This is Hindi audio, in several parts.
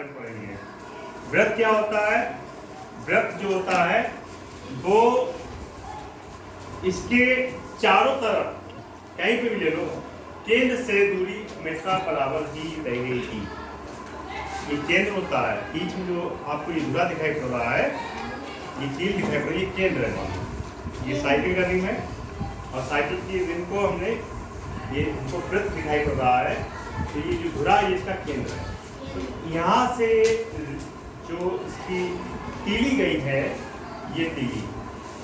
बारे में पढ़ेंगे। वृत्त क्या होता है? वृत्त जो होता है वो इसके चारों तरफ कहीं पे भी ले लो, केंद्र से दूरी हमेशा बराबर ही रहेगी। ये केंद्र होता है, बीच में जो आपको ये धुरा दिखाई पड़ रहा है, ये कील दिखाई पड़ रही है, केंद्र है। ये साइकिल का रिंग है और साइकिल की रिंग को हमने ये हमको वृत्त दिखाई पड़ रहा है, तो ये जो धुरा है इसका केंद्र है। तो यहाँ से जो इसकी तीली गई है, ये तीली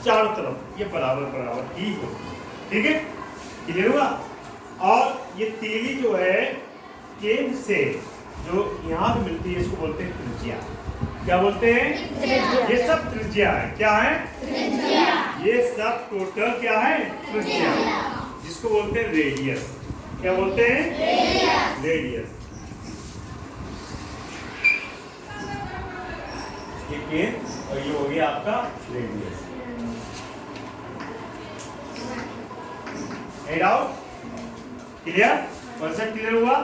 चारों तरफ ये बराबर बराबर ही हो, ठीक है, क्लियर हुआ। और ये तीली जो है केंद्र से जो यहाँ पे मिलती है इसको बोलते हैं त्रिज्या। क्या बोलते हैं? त्रिज्या। ये सब त्रिज्या है। क्या है? त्रिज्या। ये सब टोटल क्या है? त्रिज्या, जिसको बोलते हैं रेडियस। क्या बोलते हैं? रेडियस। रेडियस। ये केंद्र और ये हो गया आपका radius. Doubt? Clear? Concept clear हुआ?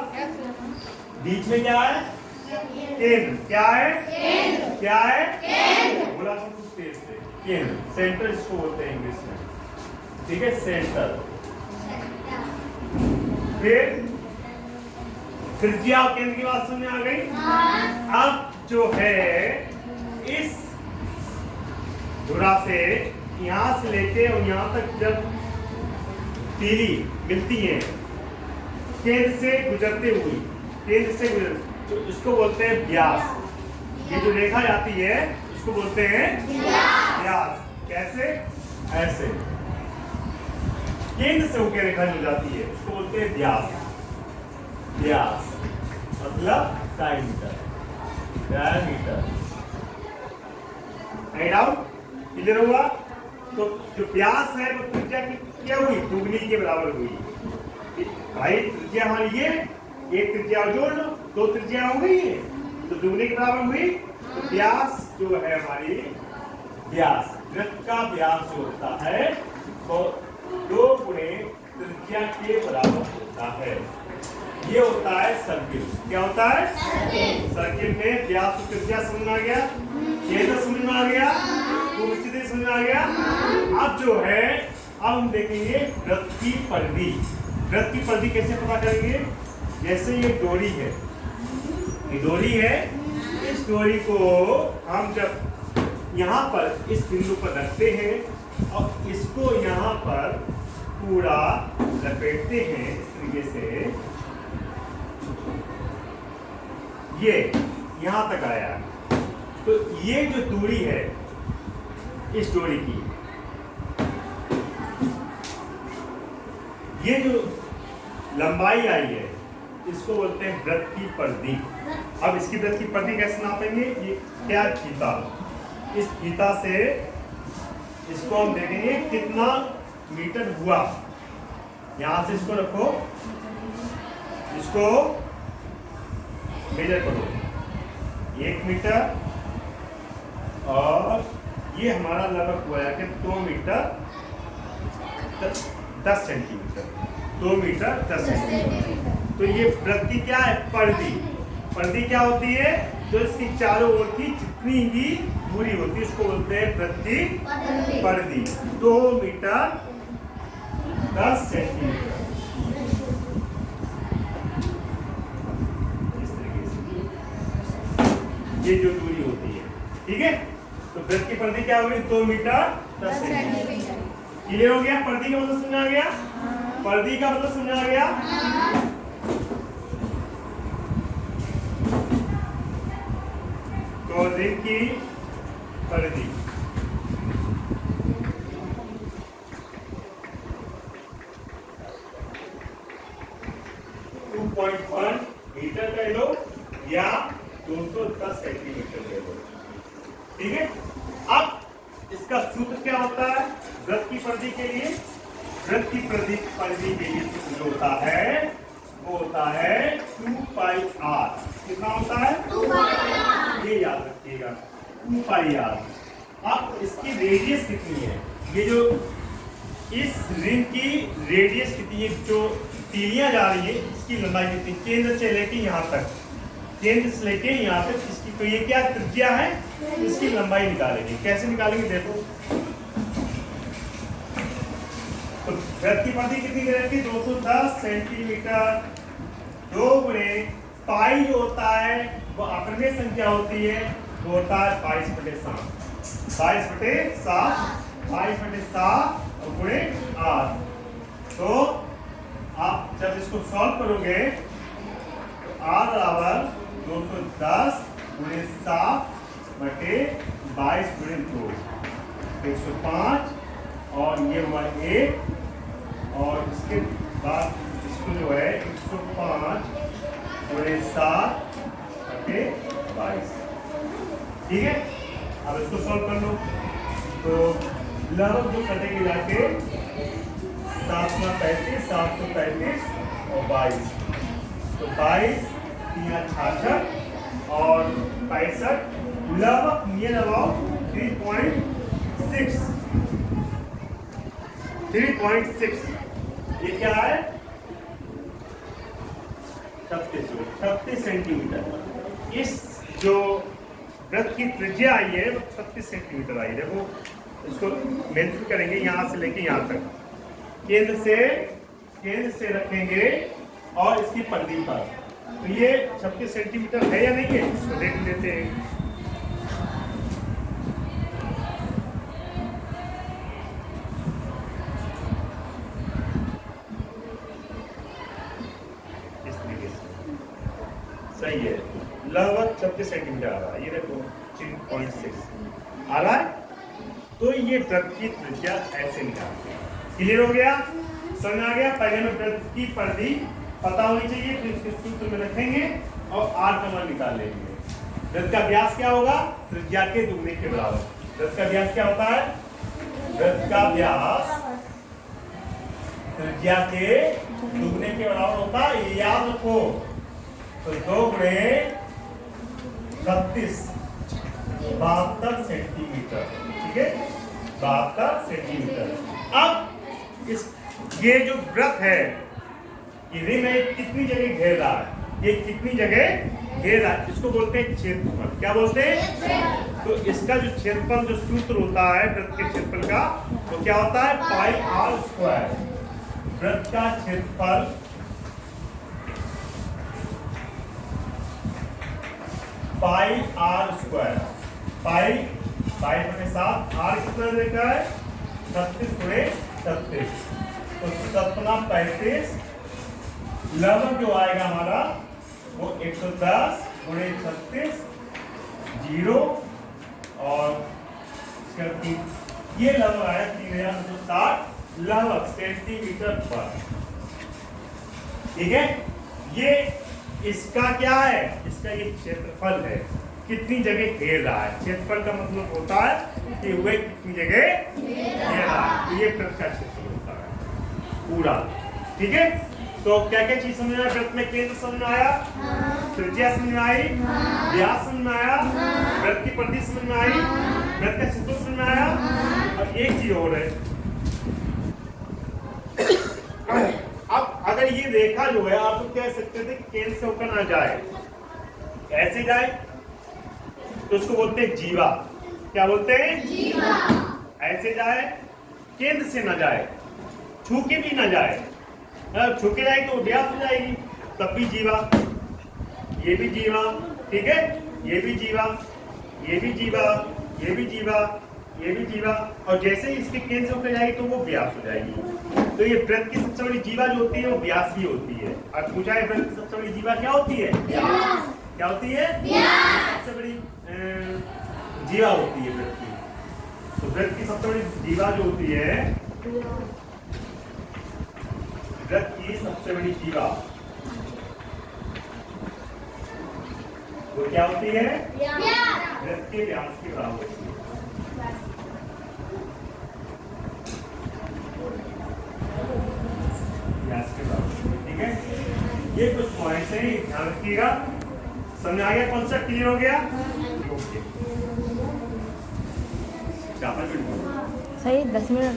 बीच में क्या है? केंद्र। क्या है? केंद्र। क्या है? केंद्र। बोला तो कुछ तेज से। केंद्र, सेंटर इसको बोलते हैं इंग्लिश में, ठीक है, सेंटर। फिर त्रिज्या और केंद्र की बात समझ में आ गई? अब जो है इस धुरा से यहां से लेके और यहां तक जब तीली मिलती है केंद्र से गुजरते हुए, केंद्र से गुजर, तो इसको बोलते हैं व्यास। ये जो रेखा जाती है इसको बोलते हैं व्यास। कैसे? ऐसे केंद्र से होकर रेखा जो जाती है उसको बोलते हैं व्यास। व्यास मतलब डायमीटर। डायमीटर। डाउट? क्लियर हुआ? तो जो व्यास है वो त्रिज्या की क्या हुई? दुगनी के बराबर हुई। भाई त्रिज्या हमारी ये एक त्रिज्या जोड़ लो, दो त्रिज्या हो गई है तो दुगनी के बराबर हुई। तो व्यास जो है हमारी, व्यास वृत्त का व्यास जो होता है वो 2 गुणे त्रिज्या के बराबर होता है। ये होता है सर्किल। क्या होता है? सर्किल में व्यास और त्रिज्या समझ में आ गया, केंद्र समझ में आ गया, तो स्थिति समझ में आ गया। अब जो है अब हम देखेंगे वृत्त की परिधि। वृत्त की परिधि कैसे पता करेंगे? जैसे ये डोरी है, ये डोरी है, इस डोरी को हम जब यहाँ पर इस बिंदु पर रखते हैं और इसको यहाँ पर पूरा लपेटते हैं इस तरीके से, ये यहाँ तक आया, तो ये जो दूरी है इस डोरी की, ये जो लंबाई आई है इसको बोलते हैं वृत्त की परिधि। अब इसकी वृत्त की परिधि कैसे नापेंगे? ये क्या फीता, इस फीता से इसको हम देखेंगे कितना मीटर हुआ। यहां से इसको रखो, इसको मेजर करो 1 मीटर, और ये हमारा लगभग हुआ है कि 2 मीटर 10 सेंटीमीटर। 2 metre 10 centimetre. तो ये वृत्त की क्या है? परिधि। परिधि क्या होती है? जो इसकी चारों ओर की जितनी भी दूरी होती है उसको बोलते हैं वृत्त की परिधि। 2 मीटर 10 सेंटीमीटर। इस तरीके से ये जो दूरी होती है, ठीक है। तो वृत्त की परिधि क्या होगी? 2 मीटर 10 सेंटीमीटर। क्लियर हो गया? परिधि का मतलब समझ आ गया? परिधि का मतलब समझ आ गया? तो रिंग की परिधि मीटर कह लो या 210 सेंटीमीटर कह लो, ठीक है। अब इसका सूत्र क्या होता है वृत्त की परिधि के लिए? वृत्त की परिधि के लिए सूत्र जो होता है वो होता है 2 पाई r। कितना होता है? 2 पाई r। ये याद रखिएगा, 2 पाई r। अब इसकी रेडियस कितनी है? ये जो इस रिंग की रेडियस कितनी है? जो तीलियां जा रही है इसकी लंबाई कितनी? केंद्र से लेके यहाँ तक केंद्र से लेके यहाँ पे इसकी, तो ये क्या त्रिज्या है, इसकी लंबाई निकालेंगे। कैसे निकालेंगे देखो, तो वृत्त की परिधि कितनी रहती है, 210 सेंटीमीटर। 2 गुणे पाई जो होता है वो अपरिमेय संख्या होती है, वो होता है 22/7। 22/7 गुणे 8। तो आप जब इसको सॉल्व करोगे तो R बराबर 210 गुणे 7/22 गुणे 2, 105, और ये हुआ 1, और इसके बाद इसको जो है 105 गुणे 7/22। ठीक है, अब इसको सॉल्व कर लो। तो लगभग जो कटेंगे जाके 735, 735 और 22, तो 22 3 66 और 65, लगभग नियर अबाउट 3.6। ये क्या है, 36 सेंटीमीटर। इस जो वृत्त की त्रिज्या आई है वो 36 सेंटीमीटर आई है। देखो इसको मेंशन करेंगे यहाँ से लेके यहाँ तक, केंद्र से रखेंगे और इसकी परिधि पर, तो ये 36 सेंटीमीटर है या नहीं है, इसको देख लेते हैं। इस तरीके से सही है, लगभग 36 सेंटीमीटर आ रहा है। ये देखो 3.6 आ रहा है। तो ये वृत्त की त्रिज्या ऐसे निकालते हैं। क्लियर हो गया, समझ आ गया। पहले में वृत्त की परिधि पता होनी चाहिए, फिर इसके सूत्र में रखेंगे और R का मान निकाल लेंगे। वृत्त का व्यास क्या होगा, त्रिज्या के दुगने के बराबर। वृत्त का व्यास क्या होता है, वृत्त का व्यास त्रिज्या के दुगने के बराबर होता है, ये याद रखो। तो 2 गुणे 36, 72 सेंटीमीटर। ठीक है, 72 सेंटीमीटर। अब इस ये जो वृत्त है ये में कितनी जगह घेर रहा है, ये कितनी जगह घेर रहा है, इसको बोलते हैं क्षेत्रफल। क्या बोलते हैं, तो इसका जो क्षेत्रफल, जो सूत्र होता है वृत्त के क्षेत्रफल का, वो क्या होता है, πr²। वृत्त का क्षेत्रफल πr²। π/7, R कितना देखा है, 36 गुणे 36, तो 37/35। लगभग जो आएगा हमारा वो 110 गुणे 36, 0, और ये लगभग आया 3960 लगभग सेंटीमीटर पर। ठीक है, ये इसका क्या है, इसका ये क्षेत्रफल है, कितनी जगह घेर रहा है। क्षेत्रफल का मतलब होता है कि वह कितनी जगह घेर रहा है, तो ये वृत्त का क्षेत्रफल होता है पूरा। ठीक है, तो क्या क्या चीज समझ आया, वृत्त में केंद्र समझ में आया, त्रिज्या समझ में आई, व्यास समझ में आया, वृत्त की परिधि समझ में आई, वृत्त का क्षेत्रफल समझ में आया। और एक चीज और है, अब अगर ये रेखा जो है, आप तो कह सकते थे कि केंद्र से होकर ना जाए, ऐसे जाए, तो उसको बोलते हैं जीवा। क्या बोलते हैं, जीवा। ऐसे जाए, केंद्र से ना जाए, छू के भी ना जाए, छू के जाएगी तो व्यास हो जाएगी, तब भी जीवा। ये भी जीवा, ठीक है, ये भी जीवा, ये भी जीवा, ये भी जीवा, ये भी जीवा, और जैसे ही इसके केंद्र से होकर जाएगी तो वो व्यास हो जाएगी। तो ये वृत्त की सबसे बड़ी जीवा जो होती है वो व्यास ही होती है। और पूछा है वृत्त की सबसे बड़ी जीवा क्या होती है, व्यास। क्या होती है, व्यास। सबसे बड़ी जीवा होती है वृत्त की। तो वृत्त की सबसे बड़ी जीवा जो होती है, वृत्त की सबसे बड़ी जीवा वो क्या होती है, वृत्त के व्यास के बराबर होती है। ठीक है, ये कुछ पॉइंट्स हैं, ध्यान रखिएगा। समझ आ गया, कॉन्सेप्ट क्लियर हो गया। ओके, सही 10 मिनट।